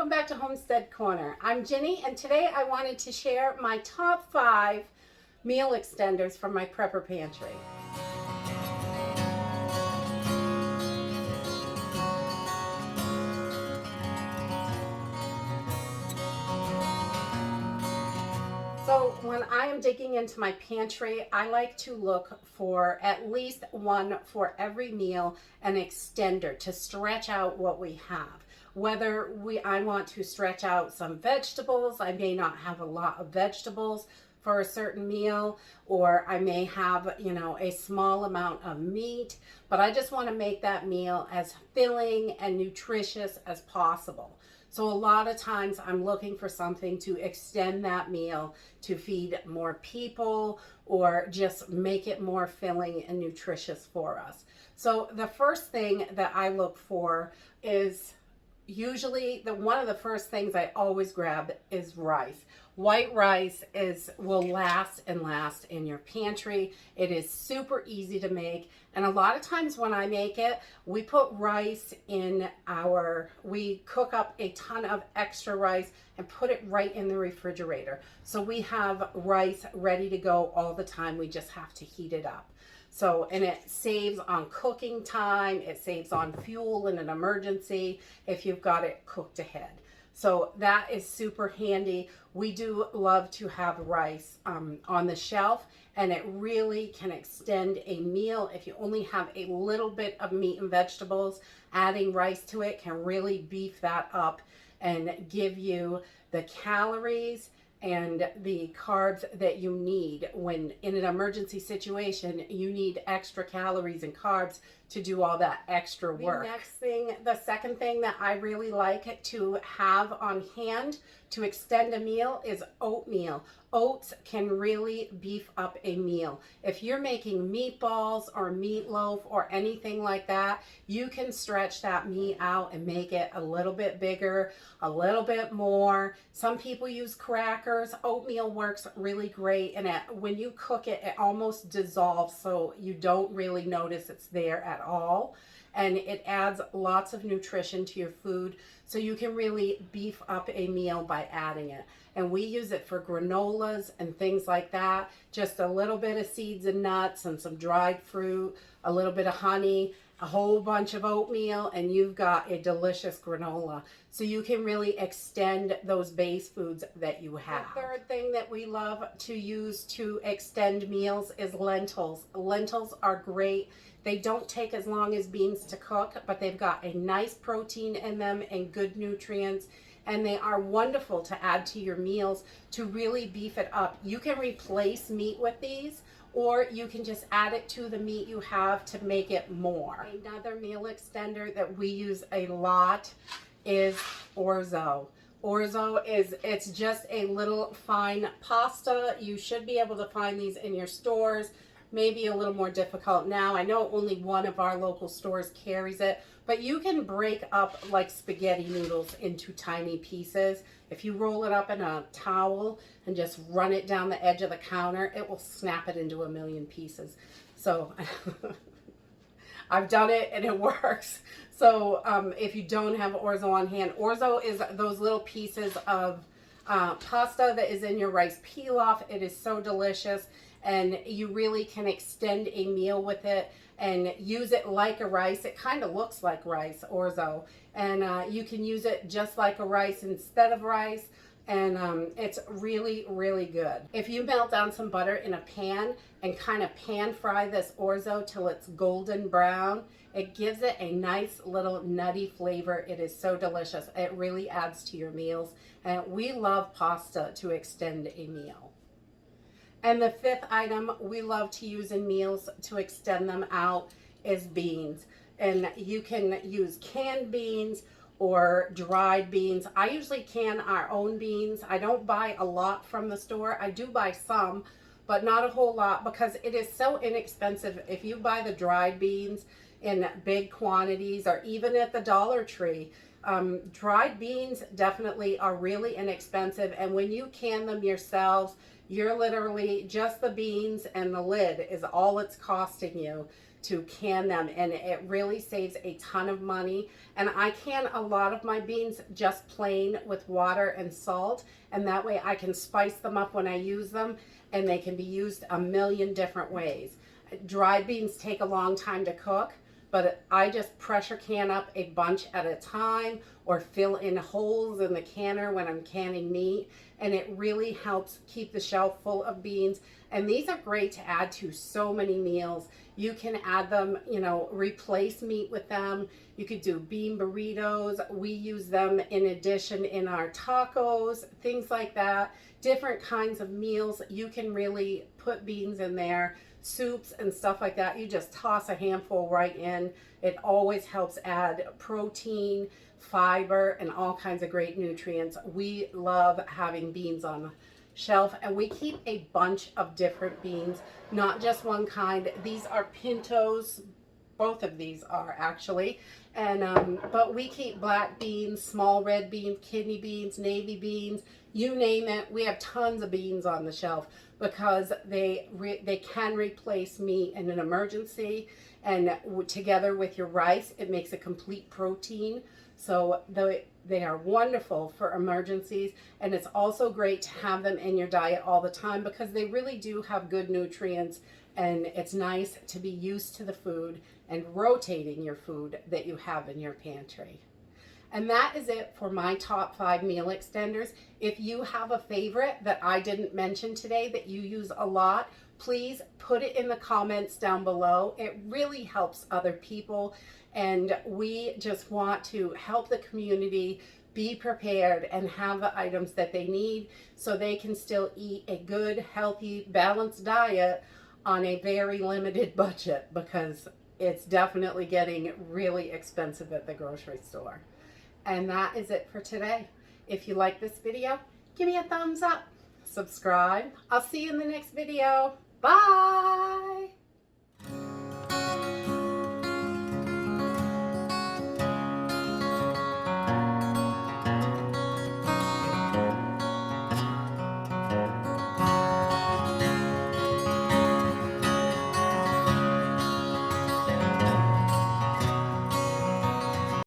welcome back to Homestead Corner. I'm Ginny, and today I wanted to share my top 5 meal extenders from my prepper pantry. So when I am digging into my pantry, I like to look for at least one for every meal, an extender to stretch out what we have. Whether I want to stretch out some vegetables, I may not have a lot of vegetables for a certain meal, or I may have, a small amount of meat, but I just want to make that meal as filling and nutritious as possible. So a lot of times I'm looking for something to extend that meal to feed more people or just make it more filling and nutritious for us. So the first thing that I look for is usually one of the first things I always grab is rice. White rice will last and last in your pantry. It is super easy to make, and a lot of times when I make it, we put rice we cook up a ton of extra rice and put it right in the refrigerator. So we have rice ready to go all the time. We just have to heat it up. So, and it saves on cooking time, it saves on fuel in an emergency if you've got it cooked ahead. So that is super handy. We do love to have rice on the shelf, and it really can extend a meal. If you only have a little bit of meat and vegetables, adding rice to it can really beef that up and give you the calories and the carbs that you need when in an emergency situation. You need extra calories and carbs to do all that extra work. The second thing that I really like to have on hand to extend a meal is oatmeal. Oats can really beef up a meal. If you're making meatballs or meatloaf or anything like that, you can stretch that meat out and make it a little bit bigger, a little bit more. Some people use crackers. Oatmeal works really great, and when you cook it, it almost dissolves, so you don't really notice it's there at all. And it adds lots of nutrition to your food, so you can really beef up a meal by adding it. And we use it for granolas and things like that. Just a little bit of seeds and nuts and some dried fruit, a little bit of honey, a whole bunch of oatmeal, and you've got a delicious granola. So you can really extend those base foods that you have. The third thing that we love to use to extend meals is lentils. Lentils are great. They don't take as long as beans to cook, but they've got a nice protein in them and good nutrients, and they are wonderful to add to your meals to really beef it up. You can replace meat with these, or you can just add it to the meat you have to make it more. Another meal extender that we use a lot is Orzo. Orzo it's just a little fine pasta. You should be able to find these in your stores. Maybe a little more difficult now. I know only one of our local stores carries it, but you can break up like spaghetti noodles into tiny pieces. If you roll it up in a towel and just run it down the edge of the counter, it will snap it into a million pieces. So I've done it and it works. So if you don't have Orzo on hand, Orzo is those little pieces of pasta that is in your rice pilaf. It is so delicious, and you really can extend a meal with it and use it like a rice. It kind of looks like rice, Orzo, and you can use it just like a rice instead of rice, and it's really, really good. If you melt down some butter in a pan and kind of pan fry this Orzo till it's golden brown, it gives it a nice little nutty flavor. It is so delicious. It really adds to your meals, and we love pasta to extend a meal. And the fifth item we love to use in meals to extend them out is beans. And you can use canned beans or dried beans. I usually can our own beans. I don't buy a lot from the store. I do buy some, but not a whole lot, because it is so inexpensive. If you buy the dried beans in big quantities, or even at the Dollar Tree, dried beans definitely are really inexpensive. And when you can them yourselves, you're literally just the beans and the lid is all it's costing you to can them, and it really saves a ton of money. And I can a lot of my beans just plain with water and salt, and that way I can spice them up when I use them, and they can be used a million different ways. Dried beans take a long time to cook, but I just pressure can up a bunch at a time or fill in holes in the canner when I'm canning meat, and it really helps keep the shelf full of beans. And these are great to add to so many meals. You can add them, you know, replace meat with them. You could do bean burritos. We use them in addition in our tacos, things like that. Different kinds of meals. You can really put beans in there. Soups and stuff like that. You just toss a handful right in. It always helps add protein, fiber, and all kinds of great nutrients. We love having beans on the shelf, and we keep a bunch of different beans, not just one kind. These are pintos. Both of these are actually. And but we keep black beans, small red beans, kidney beans, navy beans, you name it. We have tons of beans on the shelf because they can replace meat in an emergency, and together with your rice, it makes a complete protein. So they are wonderful for emergencies, and it's also great to have them in your diet all the time because they really do have good nutrients, and it's nice to be used to the food and rotating your food that you have in your pantry. And that is it for my top 5 meal extenders. If you have a favorite that I didn't mention today that you use a lot, please put it in the comments down below. It really helps other people, and we just want to help the community be prepared and have the items that they need so they can still eat a good, healthy, balanced diet on a very limited budget, because it's definitely getting really expensive at the grocery store. And that is it for today. If you like this video, give me a thumbs up, subscribe. I'll see you in the next video. Bye.